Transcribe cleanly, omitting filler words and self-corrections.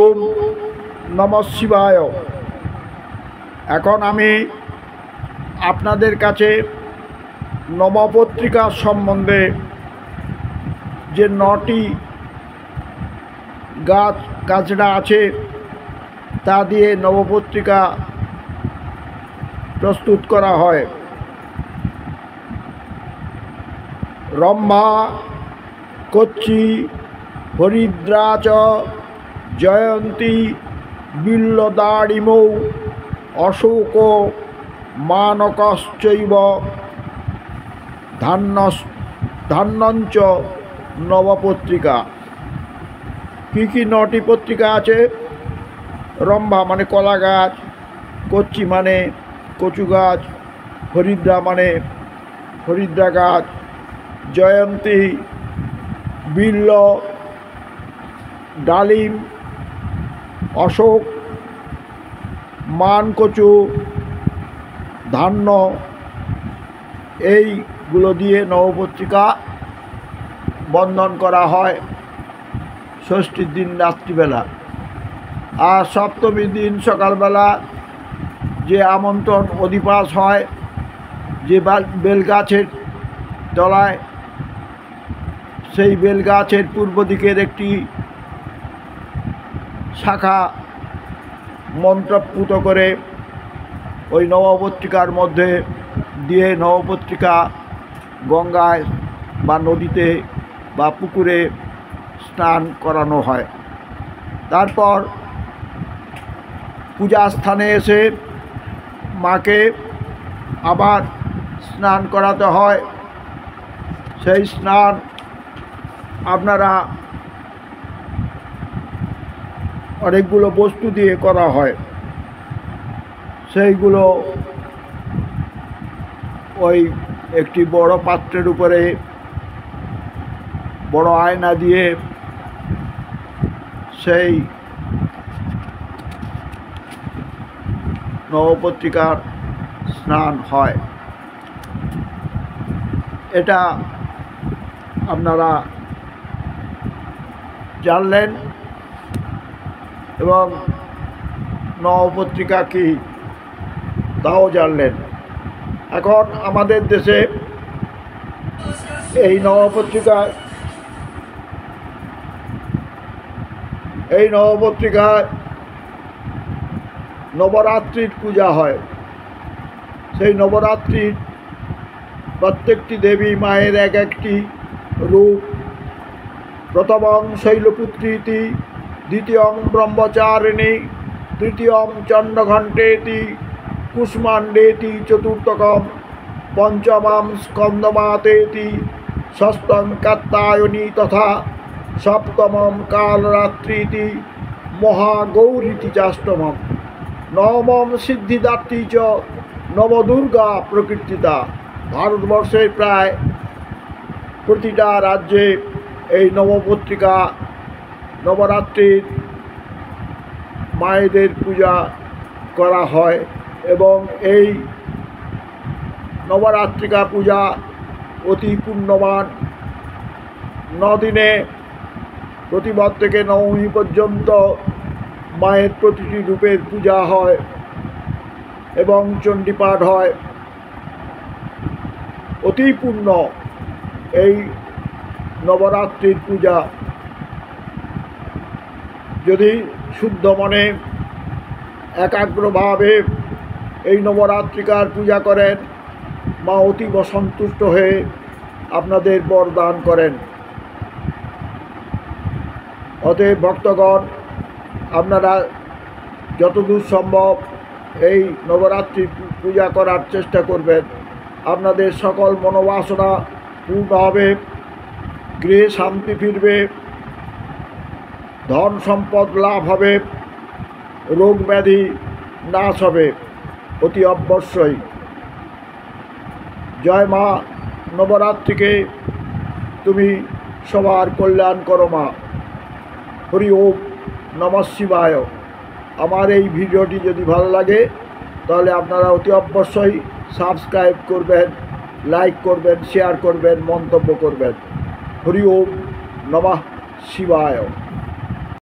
ওম নমঃ শিবায়। এখন আমি আপনাদের কাছে নবপত্রিকা সম্বন্ধে যে 9টি গাছড়া আছে তা দিয়ে নবপত্রিকা প্রস্তুত করা হয়। রম্ভা, কচ্ছি, হরিদ্রা চ জয়ন্তী বিল্লদাড়িমৌ অশোক মানকশ্চৈব ধান্যঞ্চ নবপত্রিকা। কী কী 9টি পত্রিকা আছে? রম্ভা মানে কলা গাছ, কচ্ছি মানে কচু গাছ, হরিদ্রা মানে হরিদ্রা গাছ, জয়ন্তী বিল্ল ডালিম, অশোক মানকচু ধান্য, এইগুলো দিয়ে নবপত্রিকা বন্ধন করা হয় ষষ্ঠীর দিন রাত্রিবেলা। আর সপ্তমীর দিন সকালবেলা যে আমন্ত্রণ অধিবাস হয়, যে বেলগাছের তলায়, সেই বেলগাছের পূর্ব দিকের একটি শাখা মন্ত্রপুত করে ওই নবপত্রিকার মধ্যে দিয়ে নবপত্রিকা গঙ্গায় বা নদীতে বা পুকুরে স্নান করানো হয়। তারপর পূজা স্থানে এসে মাকে আবার স্নান করাতে হয়। সেই স্নান আপনারা অনেকগুলো বস্তু দিয়ে করা হয়। সেইগুলো ওই একটি বড় পাত্রের উপরে বড় আয়না দিয়ে সেই নবপত্রিকার স্নান হয়। এটা আপনারা জানলেন এবং নবপত্রিকা কি তাও জানলেন। এখন আমাদের দেশে এই নবপত্রিকায় নবরাত্রির পূজা হয়। সেই নবরাত্রির প্রত্যেকটি দেবী মায়ের এক একটি রূপ। প্রথমং শৈলপুত্রীতি, দ্বিতীয়ং ব্রহ্মচারিণী, তৃতীয়ং চণ্ডঘণ্টেতি কুষ্মাণ্ডেতি, চতুর্থকম পঞ্চমং স্কন্দমাতেতি, ষষ্ঠং কাত্যায়নী তথা সপ্তমং কালরাত্রিতি মহাগৌরীতি চাষ্টমম, নবমং সিদ্ধিদাত্রী চ নবদুর্গা প্রকৃতিতা। ভারতবর্ষের প্রায় প্রতিটা রাজ্যে এই নবপত্রিকা নবরাত্রির মায়েদের পূজা করা হয় এবং এই নবরাত্রিকা পূজা অতি পুণ্যবান। 9 দিনে প্রতিবার থেকে নবমী পর্যন্ত মায়ের প্রতিটি রূপের পূজা হয় এবং চণ্ডীপাঠ হয়। অতি পুণ্য এই নবরাত্রির পূজা। যদি শুদ্ধ মনে একাগ্রভাবে এই নবরাত্রিকার পূজা করেন, মা অতীব সন্তুষ্ট হয়ে আপনাদের বরদান করেন। অতএব ভক্তগণ, আপনারা যতদূর সম্ভব এই নবরাত্রি পূজা করার চেষ্টা করবেন। আপনাদের সকল মনোবাসনা পূর্ণ হবে, গৃহে শান্তি ফিরবে, ধন সম্পদ লাভ হবে, রোগ ব্যাধি নাশ হবে অতি অবশ্যই। জয় মা, নবরাত্রিকে তুমি সবার কল্যাণ করো মা। হরি ওম নমঃ শিবায়। আমার এই ভিডিওটি যদি ভালো লাগে তাহলে আপনারা অতি অবশ্যই সাবস্ক্রাইব করবেন, লাইক করবেন, শেয়ার করবেন, মন্তব্য করবেন। হরি ওম নমঃ শিবায়।